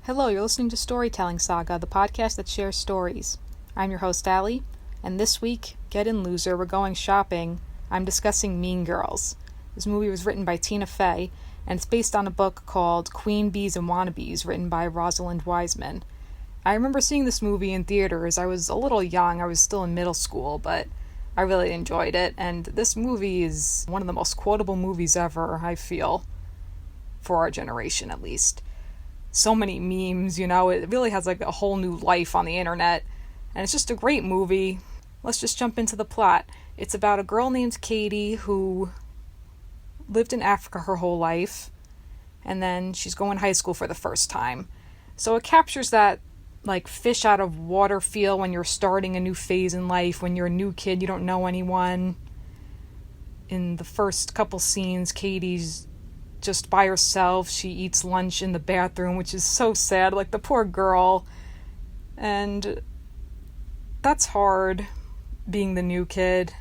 Hello, you're listening to Storytelling Saga, the podcast that shares stories. I'm your host, Allie, and this week, get in loser, we're going shopping. I'm discussing Mean Girls. This movie was written by Tina Fey, and it's based on a book called Queen Bees and Wannabes, written by Rosalind Wiseman. I remember seeing this movie in theaters. I was a little young, I was still in middle school, but I really enjoyed it, and this movie is one of the most quotable movies ever, I feel, for our generation at least. So many memes, it really has like a whole new life on the internet, and it's just a great movie. Let's just jump into the plot. It's about a girl named Katie who lived in Africa her whole life, and then she's going to high school for the first time. So it captures that like fish out of water feel when you're starting a new phase in life, when you're a new kid, you don't know anyone. In the first couple scenes, Katie's just by herself. She eats lunch in the bathroom, which is so sad, like the poor girl. And that's hard, being the new kid.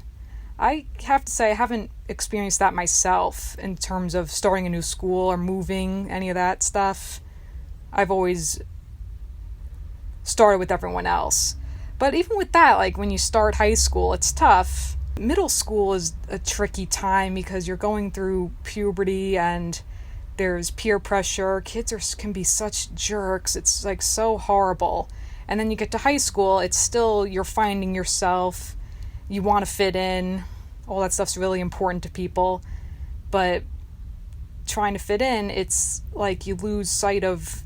I have to say I haven't experienced that myself in terms of starting a new school or moving, any of that stuff. I've always started with everyone else. But even with that, like when you start high school, it's tough. Middle school is a tricky time because you're going through puberty and there's peer pressure. Kids can be such jerks. It's like so horrible. And then you get to high school, it's still, you're finding yourself. You want to fit in. All that stuff's really important to people. But trying to fit in, it's like you lose sight of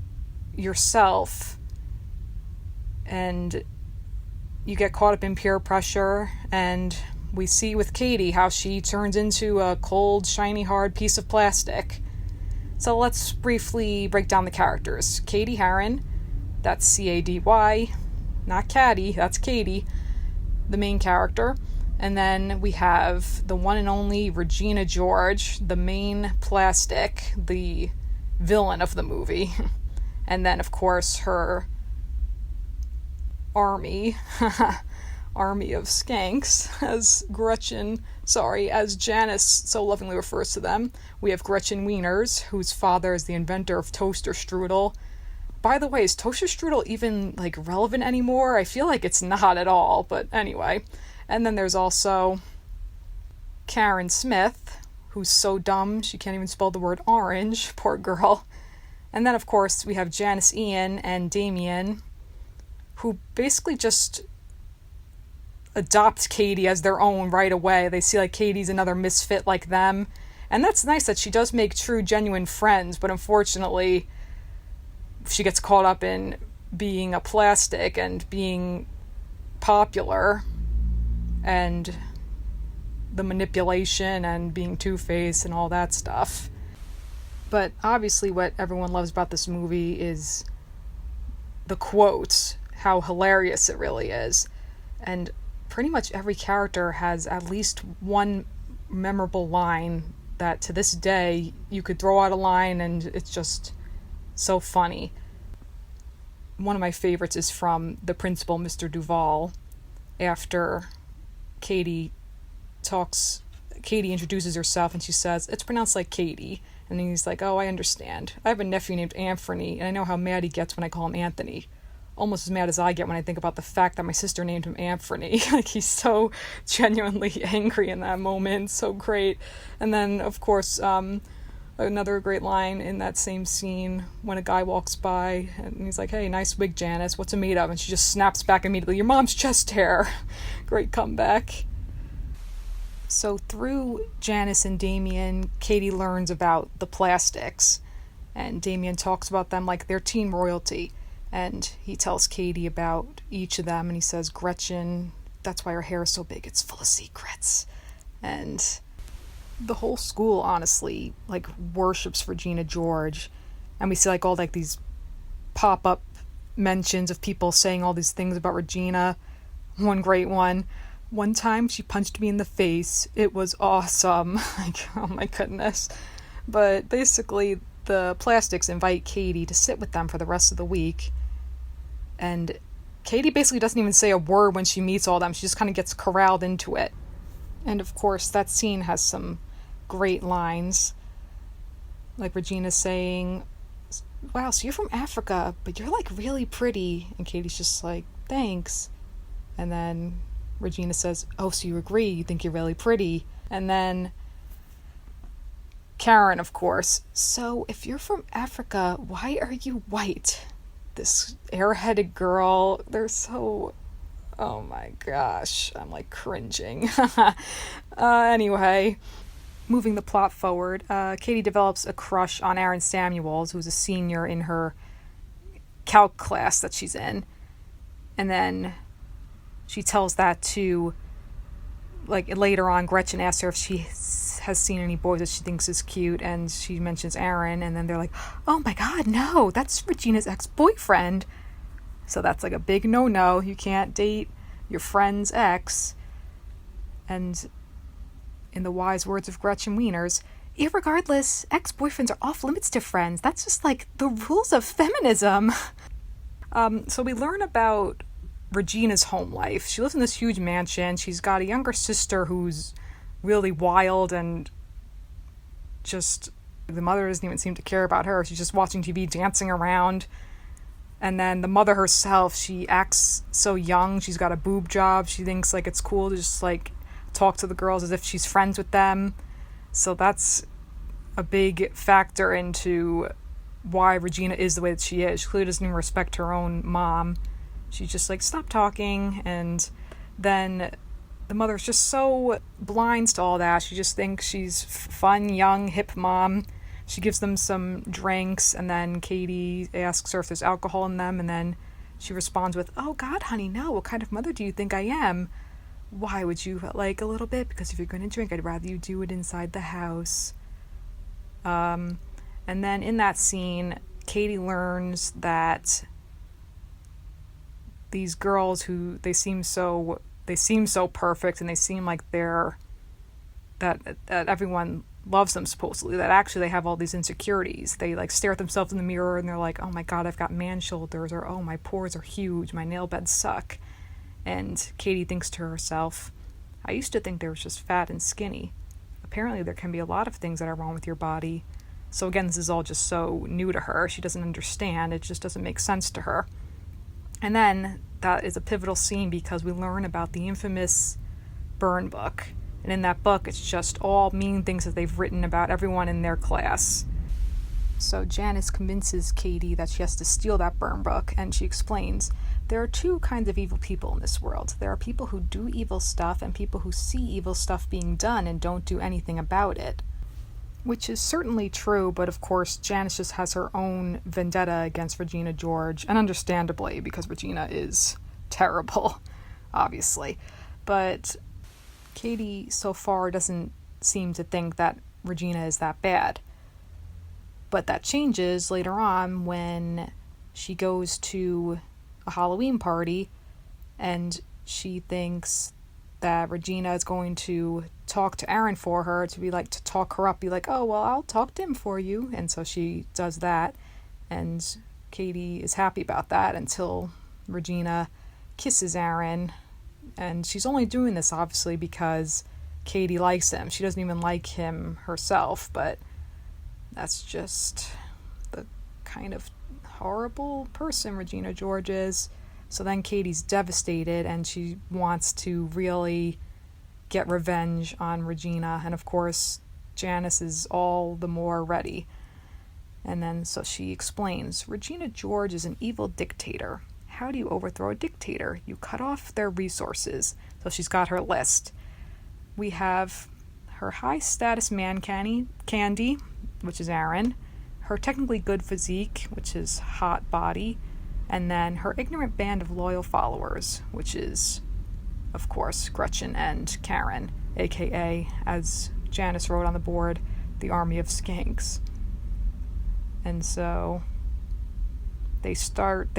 yourself. And you get caught up in peer pressure, and we see with Katie how she turns into a cold, shiny, hard piece of plastic. So let's briefly break down the characters. Katie Harron, that's C-A-D-Y, not Caddy, that's Katie, the main character. And then we have the one and only Regina George, the main plastic, the villain of the movie. And then, of course, her army of skanks, as Janice so lovingly refers to them. We have Gretchen Wieners, whose father is the inventor of toaster strudel. By the way, is toaster strudel even like relevant anymore? I feel like it's not at all, but anyway. And then there's also Karen Smith, who's so dumb she can't even spell the word orange, poor girl. And then of course we have Janice Ian and Damien, who basically just adopt Katie as their own right away. They see like Katie's another misfit like them. And that's nice that she does make true, genuine friends, but unfortunately she gets caught up in being a plastic and being popular and the manipulation and being two-faced and all that stuff. But obviously what everyone loves about this movie is the quotes, how hilarious it really is. And pretty much every character has at least one memorable line that to this day you could throw out a line and it's just so funny. One of my favorites is from the principal, Mr. Duval, after Katie introduces herself and she says, "It's pronounced like Katie." And he's like, "Oh, I understand. I have a nephew named Anthony, and I know how mad he gets when I call him Anthony. Almost as mad as I get when I think about the fact that my sister named him Anthony." Like, he's so genuinely angry in that moment. So great. And then, of course, another great line in that same scene when a guy walks by and he's like, "Hey, nice wig, Janice. What's it made of?" And she just snaps back immediately, "Your mom's chest hair." Great comeback. So through Janice and Damien, Katie learns about the plastics. And Damien talks about them like they're teen royalty. And he tells Katie about each of them, and he says, "Gretchen, that's why her hair is so big, it's full of secrets." And the whole school, honestly, like, worships Regina George. And we see, like, all, like, these pop-up mentions of people saying all these things about Regina. One great one. "One time she punched me in the face. It was awesome." Like, oh my goodness. But basically, the plastics invite Katie to sit with them for the rest of the week. And Katie basically doesn't even say a word when she meets all of them. She just kind of gets corralled into it. And of course, that scene has some great lines. Like Regina saying, wow, so you're from Africa, but you're like really pretty. And Katie's just like, thanks. And then Regina says, oh, so you agree, you think you're really pretty. And then Karen, of course, so if you're from Africa, why are you white? This airheaded girl, they're so, oh my gosh, I'm like cringing. Anyway, moving the plot forward, Katie develops a crush on Aaron Samuels, who's a senior in her calc class that she's in. And then she tells that to, like, later on, Gretchen asks her if she has seen any boys that she thinks is cute, and she mentions Aaron, and then they're like, oh my god, no, that's Regina's ex-boyfriend. So that's like a big no-no. You can't date your friend's ex. And in the wise words of Gretchen Wieners, irregardless, ex-boyfriends are off limits to friends. That's just like the rules of feminism. So we learn about Regina's home life. She lives in this huge mansion. She's got a younger sister who's really wild, and just the mother doesn't even seem to care about her. She's just watching TV, dancing around. And then the mother herself, she acts so young. She's got a boob job. She thinks like it's cool to just like talk to the girls as if she's friends with them. So that's a big factor into why Regina is the way that she is. She clearly doesn't even respect her own mom. She's just like, stop talking. And then the mother's just so blind to all that. She just thinks she's fun, young, hip mom. She gives them some drinks, and then Katie asks her if there's alcohol in them, and then she responds with, oh God, honey, no, what kind of mother do you think I am? Why would you like a little bit? Because if you're going to drink, I'd rather you do it inside the house. And then in that scene, Katie learns that these girls who they seem so perfect, and they seem like they're that everyone loves them supposedly, that actually they have all these insecurities. They like stare at themselves in the mirror and they're like, oh my god, I've got man shoulders, or oh, my pores are huge, my nail beds suck. And Katie thinks to herself, I used to think they were just fat and skinny. Apparently there can be a lot of things that are wrong with your body. So again, this is all just so new to her. She doesn't understand. It just doesn't make sense to her. And then that is a pivotal scene because we learn about the infamous burn book. And in that book, it's just all mean things that they've written about everyone in their class. So Janice convinces Katie that she has to steal that burn book, and she explains, there are two kinds of evil people in this world. There are people who do evil stuff and people who see evil stuff being done and don't do anything about it. Which is certainly true, but of course Janice just has her own vendetta against Regina George, and understandably, because Regina is terrible, obviously. But Katie so far doesn't seem to think that Regina is that bad. But that changes later on when she goes to a Halloween party and she thinks that Regina is going to talk to Aaron for her, to be like, to talk her up, be like, oh, well, I'll talk to him for you. And so she does that, and Katie is happy about that until Regina kisses Aaron. And she's only doing this, obviously, because Katie likes him. She doesn't even like him herself, but that's just the kind of horrible person Regina George is. So then Katie's devastated, and she wants to really get revenge on Regina. And of course, Janice is all the more ready. And then so she explains, Regina George is an evil dictator. How do you overthrow a dictator? You cut off their resources. So she's got her list. We have her high-status man Candy, which is Aaron, her technically good physique, which is hot body, and then her ignorant band of loyal followers, which is, of course, Gretchen and Karen, aka, as Janice wrote on the board, the army of skanks. And so they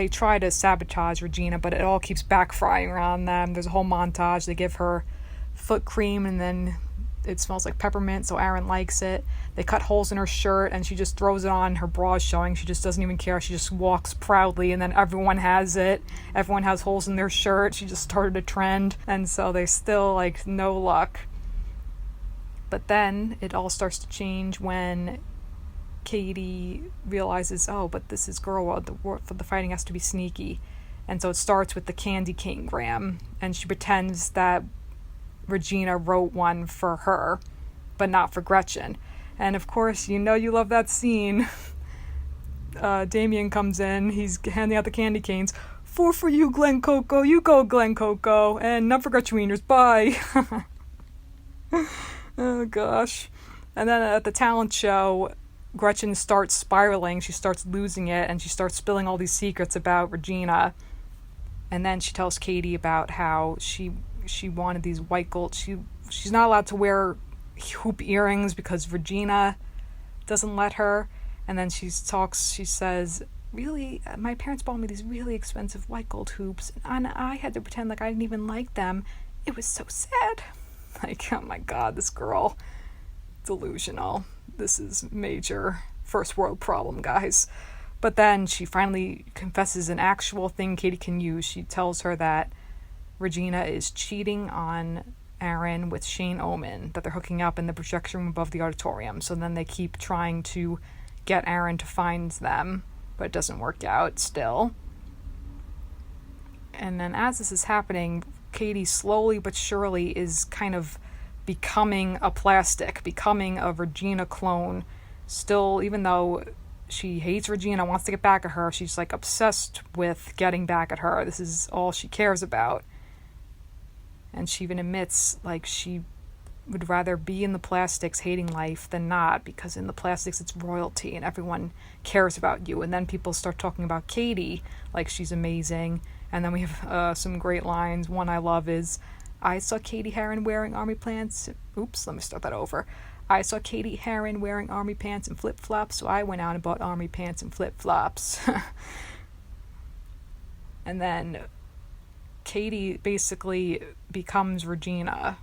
try to sabotage Regina, but it all keeps backfiring on them. There's a whole montage. They give her foot cream, and then it smells like peppermint, so Aaron likes it. They cut holes in her shirt, and she just throws it on. Her bra is showing. She just doesn't even care. She just walks proudly, and then everyone has it. Everyone has holes in their shirt. She just started a trend, and so they still, like, no luck. But then it all starts to change when Katie realizes, oh, but this is girl world. The fighting has to be sneaky. And so it starts with the candy cane gram, and she pretends that Regina wrote one for her, but not for Gretchen. And of course, you love that scene. Damien comes in, he's handing out the candy canes. 4 for you, Glen Coco. You go, Glen Coco. And none for Gretchen Wieners. Bye. Oh, gosh. And then at the talent show, Gretchen starts spiraling. She starts losing it, and she starts spilling all these secrets about Regina. And then she tells Katie about how she wanted these white gold. She's not allowed to wear hoop earrings because Regina doesn't let her. And then she says, really, my parents bought me these really expensive white gold hoops, and I had to pretend like I didn't even like them. It was so sad. Like, oh my God, this girl, delusional. This is major first world problem, guys. But then she finally confesses an actual thing Katie can use. She tells her that Regina is cheating on Aaron with Shane Omen, that they're hooking up in the projection room above the auditorium. So then they keep trying to get Aaron to find them, but it doesn't work out still. And then as this is happening, Katie slowly but surely is kind of becoming a plastic, becoming a Regina clone. Still, even though she hates Regina, wants to get back at her, she's like obsessed with getting back at her. This is all she cares about. And she even admits, like, she would rather be in the plastics hating life than not, because in the plastics it's royalty and everyone cares about you. And then people start talking about Katie like she's amazing. And then we have some great lines. One I love is, I saw Katie Heron wearing army pants. Oops, let me start that over. I saw Katie Heron wearing army pants and flip-flops, so I went out and bought army pants and flip-flops. And then Katie basically becomes Regina,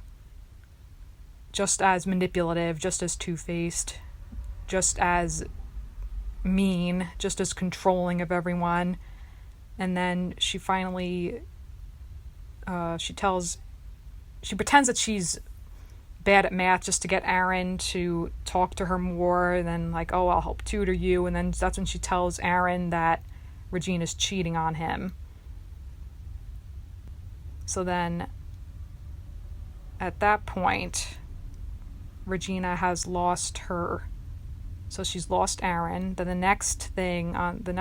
just as manipulative, just as two-faced, just as mean, just as controlling of everyone. And then she finally, she pretends that she's bad at math just to get Aaron to talk to her more. And then, like, oh, I'll help tutor you. And then that's when she tells Aaron that Regina's cheating on him. So then, at that point, Regina has lost her. So she's lost Aaron. Then the next thing on the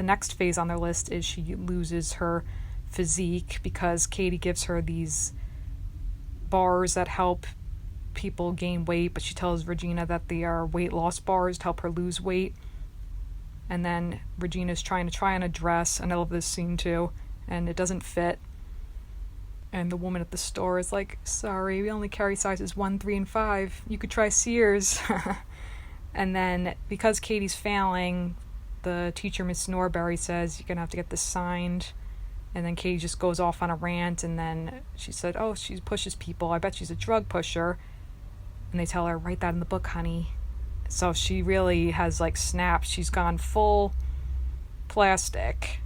next phase on their list is she loses her physique, because Katie gives her these bars that help people gain weight, but she tells Regina that they are weight loss bars to help her lose weight. And then Regina's trying on a dress, and I love this scene too, and it doesn't fit. And the woman at the store is like, sorry, we only carry sizes 1, 3, and 5. You could try Sears. And then, because Katie's failing, the teacher, Miss Norbury, says, you're going to have to get this signed. And then Katie just goes off on a rant, and then she said, oh, she pushes people. I bet she's a drug pusher. And they tell her, write that in the book, honey. So she really has, like, snapped. She's gone full plastic.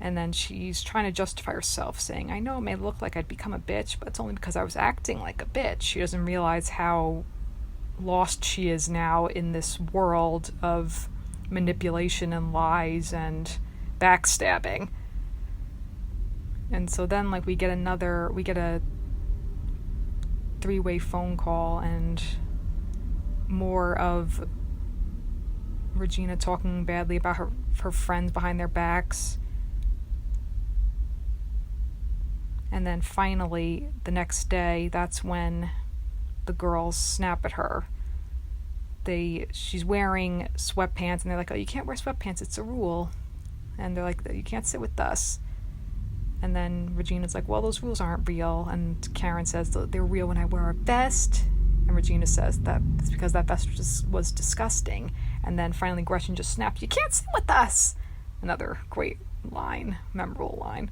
And then she's trying to justify herself, saying, I know it may look like I'd become a bitch, but it's only because I was acting like a bitch. She doesn't realize how lost she is now in this world of manipulation and lies and backstabbing. And so then, like, we get a 3-way phone call and more of Regina talking badly about her friends behind their backs. And then finally, the next day, that's when the girls snap at her. She's wearing sweatpants, and they're like, oh, you can't wear sweatpants, it's a rule. And they're like, you can't sit with us. And then Regina's like, well, those rules aren't real. And Karen says, they're real when I wear a vest. And Regina says that it's because that vest was disgusting. And then finally Gretchen just snaps, you can't sit with us. Another great line, memorable line.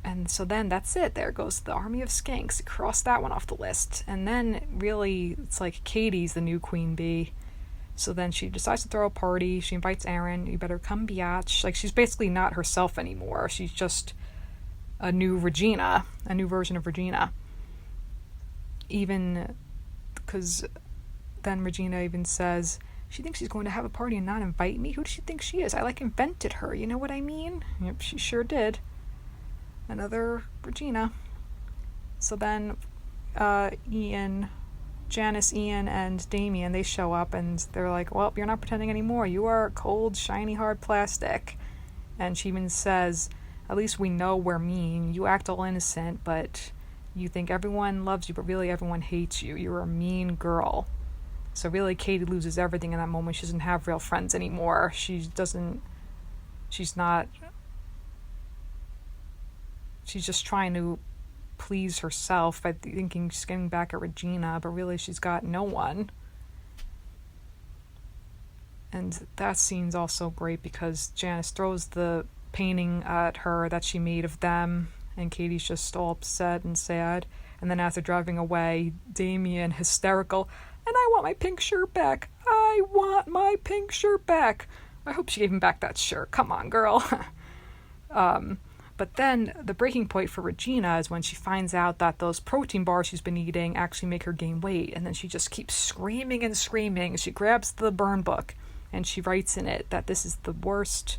And so then that's it. There goes the army of skanks. Cross that one off the list. And then really it's like Katie's the new queen bee. So then she decides to throw a party. She invites Aaron. You better come, biatch. Like, she's basically not herself anymore. She's just a new Regina, a new version of Regina. Even because then Regina even says, She thinks she's going to have a party and not invite me? Who does she think she is? I, invented her, you know what I mean? Yep, she sure did. Another Regina. So then, Janice, Ian, and Damien, they show up, and they're like, well, you're not pretending anymore. You are cold, shiny, hard plastic. And she even says, at least we know we're mean. You act all innocent, but you think everyone loves you, but really everyone hates you. You're a mean girl. So really, Katie loses everything in that moment. She doesn't have real friends anymore. She's just trying to please herself by thinking she's getting back at Regina, but really she's got no one. And that scene's also great because Janice throws the painting at her that she made of them, and Katie's just all upset and sad. And then as they're driving away, Damien, hysterical, and I want my pink shirt back. I want my pink shirt back. I hope she gave him back that shirt. Come on, girl. But then the breaking point for Regina is when she finds out that those protein bars she's been eating actually make her gain weight. And then she just keeps screaming and screaming. She grabs the burn book and she writes in it that this is the worst,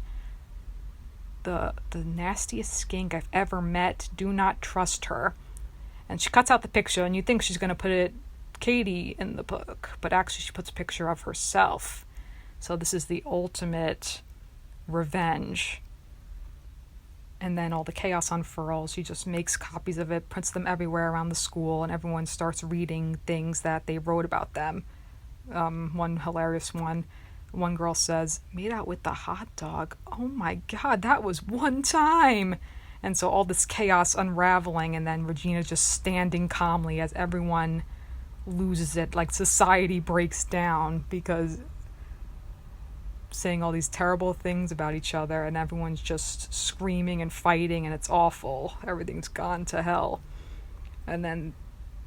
the nastiest skink I've ever met. Do not trust her. And she cuts out the picture, and you think she's going to put Katie in the book, but actually she puts a picture of herself. So this is the ultimate revenge. And then all the chaos unfurls. She just makes copies of it, prints them everywhere around the school, and everyone starts reading things that they wrote about them. One hilarious one. One girl says, made out with the hot dog. Oh my God, that was one time. And so all this chaos unraveling, and then Regina just standing calmly as everyone loses it. Like society breaks down because saying all these terrible things about each other, and everyone's just screaming and fighting, and it's awful. Everything's gone to hell. And then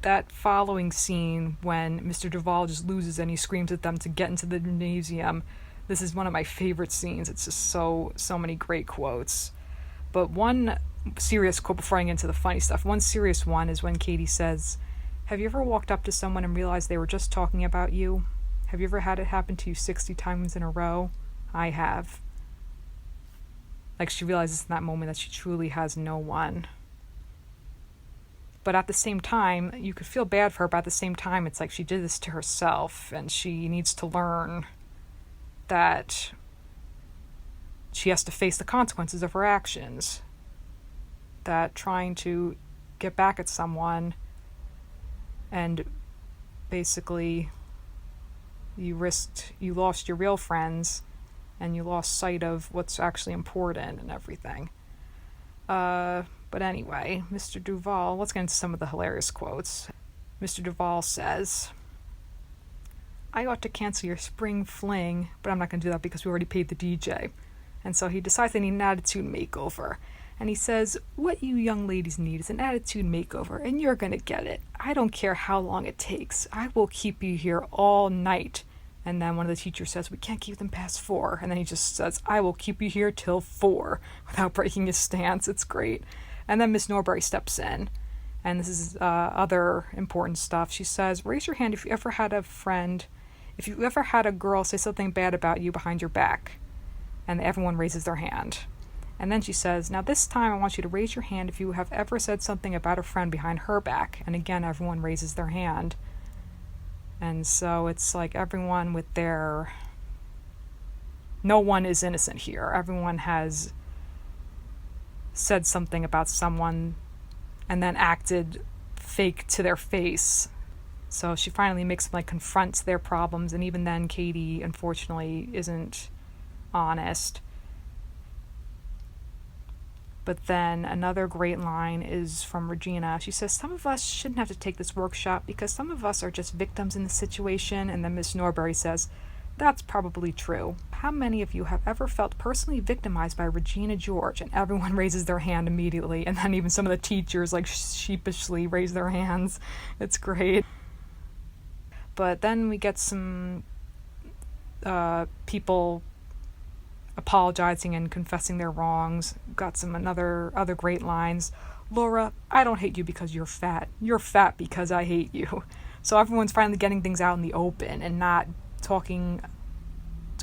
that following scene when Mr. Duval just loses and he screams at them to get into the gymnasium, this is one of my favorite scenes. It's just so many great quotes. But one serious quote before I get into the funny stuff, one serious one is when Katie says, have you ever walked up to someone and realized they were just talking about you? Have you ever had it happen to you 60 times in a row? I have. Like, she realizes in that moment that she truly has no one. But at the same time, you could feel bad for her, but at the same time, it's like she did this to herself, and she needs to learn that she has to face the consequences of her actions. That trying to get back at someone and basically you lost your real friends and you lost sight of what's actually important and everything. But anyway, Mr. Duval, let's get into some of the hilarious quotes. Mr. Duval says, I ought to cancel your spring fling, but I'm not going to do that because we already paid the DJ. And so he decides they need an attitude makeover. And he says, what you young ladies need is an attitude makeover, and you're going to get it. I don't care how long it takes. I will keep you here all night. And then one of the teachers says, we can't keep them past 4. And then he just says, I will keep you here till 4, without breaking his stance. It's great. And then Miss Norbury steps in. And this is other important stuff. She says, raise your hand if you ever had a girl say something bad about you behind your back. And everyone raises their hand. And then she says, now this time I want you to raise your hand if you have ever said something about a friend behind her back. And again, everyone raises their hand. And so it's like everyone with their... No one is innocent here. Everyone has said something about someone and then acted fake to their face. So she finally makes them confront their problems. And even then, Katie, unfortunately, isn't honest. But then another great line is from Regina. She says, some of us shouldn't have to take this workshop because some of us are just victims in the situation. And then Miss Norbury says, that's probably true. How many of you have ever felt personally victimized by Regina George? And everyone raises their hand immediately. And then even some of the teachers sheepishly raise their hands. It's great. But then we get some people apologizing and confessing their wrongs. Got some other great lines. Laura, I don't hate you because you're fat. You're fat because I hate you. So everyone's finally getting things out in the open and not talking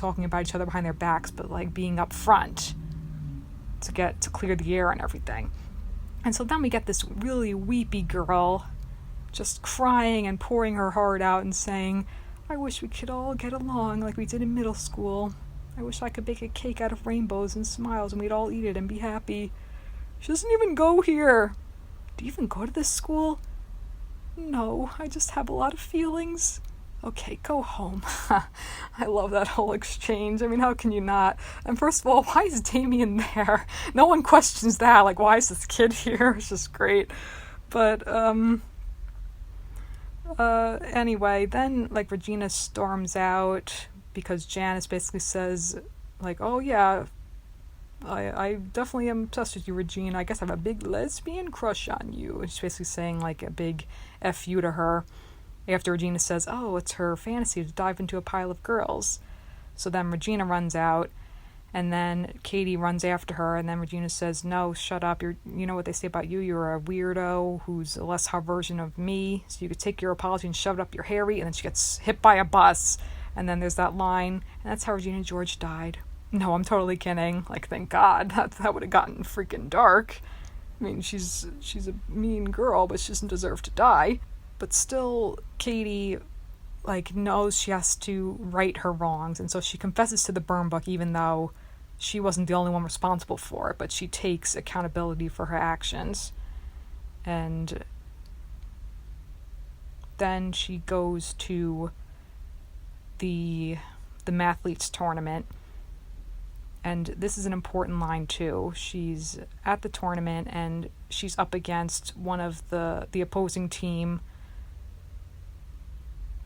talking about each other behind their backs, but like being up front to clear the air and everything. And so then we get this really weepy girl just crying and pouring her heart out and saying, I wish we could all get along like we did in middle school. I wish I could bake a cake out of rainbows and smiles and we'd all eat it and be happy. She doesn't even go here. Do you even go to this school? No, I just have a lot of feelings. Okay, go home. I love that whole exchange. I mean, how can you not? And first of all, why is Damien there? No one questions that. Like, why is this kid here? It's just great. But, anyway, then, like, Regina storms out because Janice basically says, like, oh, yeah, I definitely am obsessed with you, Regina. I guess I have a big lesbian crush on you. And she's basically saying, like, a big F you to her. After Regina says, oh, it's her fantasy to dive into a pile of girls. So then Regina runs out, and then Katie runs after her, and then Regina says, no, shut up. You know what they say about you? You're a weirdo who's a less hot version of me, so you could take your apology and shove it up your hairy, and then she gets hit by a bus. And then there's that line, and that's how Regina George died. No, I'm totally kidding. Like, thank God. That would have gotten freaking dark. I mean, she's a mean girl, but she doesn't deserve to die. But still, Katie, like, knows she has to right her wrongs, and so she confesses to the burn book even though she wasn't the only one responsible for it, but she takes accountability for her actions. And then she goes to the Mathletes tournament, and this is an important line too. She's at the tournament, and she's up against one of the opposing team,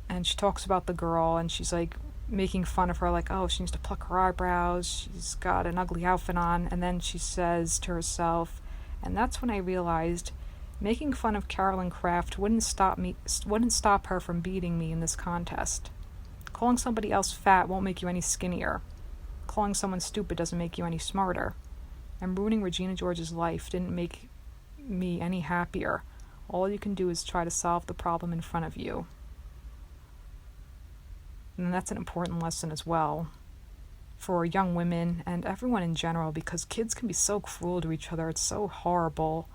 and she talks about the girl, and she's like making fun of her, like, oh, she needs to pluck her eyebrows, she's got an ugly outfit on. And then she says to herself, and that's when I realized making fun of Carolyn Kraft wouldn't stop her from beating me in this contest. Calling somebody else fat won't make you any skinnier. Calling someone stupid doesn't make you any smarter. And ruining Regina George's life didn't make me any happier. All you can do is try to solve the problem in front of you. And that's an important lesson as well for young women and everyone in general, because kids can be so cruel to each other. It's so horrible.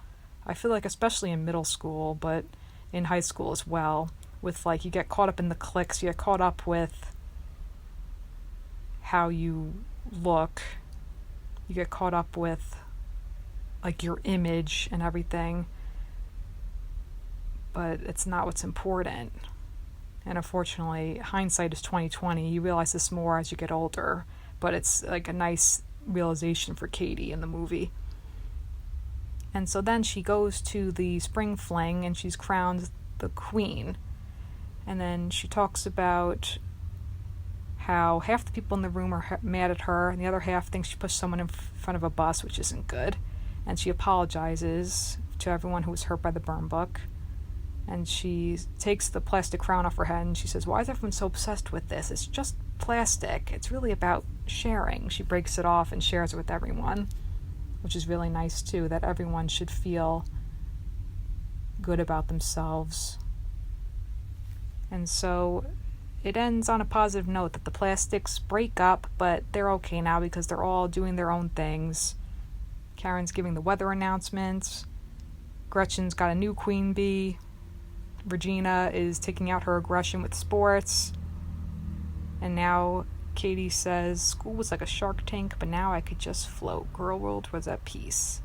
I feel like especially in middle school, but in high school as well, with like you get caught up in the cliques, you get caught up with how you look, you get caught up with like your image and everything, but it's not what's important. And unfortunately, hindsight is 20/20. You realize this more as you get older, but it's like a nice realization for Katie in the movie. And so then she goes to the spring fling and she's crowned the queen. And then she talks about how half the people in the room are mad at her and the other half thinks she pushed someone in front of a bus, which isn't good. And she apologizes to everyone who was hurt by the burn book. And she takes the plastic crown off her head and she says, why is everyone so obsessed with this? It's just plastic. It's really about sharing. She breaks it off and shares it with everyone, which is really nice too, that everyone should feel good about themselves. And so it ends on a positive note that the plastics break up, but they're okay now because they're all doing their own things. Karen's giving the weather announcements. Gretchen's got a new queen bee. Regina is taking out her aggression with sports. And now Katie says, school was like a shark tank, but now I could just float. Girl world was at peace.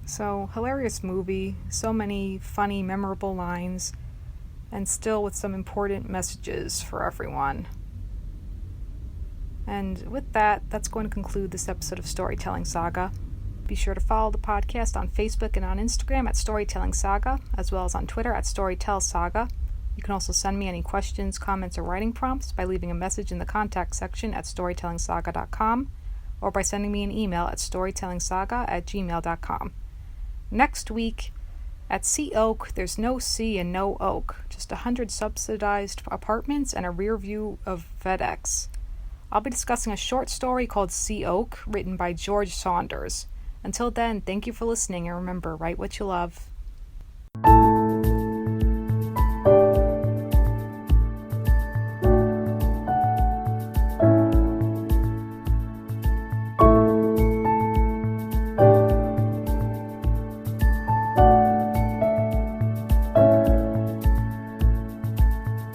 So, hilarious movie. So many funny, memorable lines. And still with some important messages for everyone. And with that, that's going to conclude this episode of Storytelling Saga. Be sure to follow the podcast on Facebook and on Instagram at Storytelling Saga, as well as on Twitter at Storytell Saga. You can also send me any questions, comments, or writing prompts by leaving a message in the contact section at storytellingsaga.com or by sending me an email at storytellingsaga@gmail.com. Next week, at Sea Oak, there's no sea and no oak, just 100 subsidized apartments and a rear view of FedEx. I'll be discussing a short story called Sea Oak, written by George Saunders. Until then, thank you for listening, and remember, write what you love.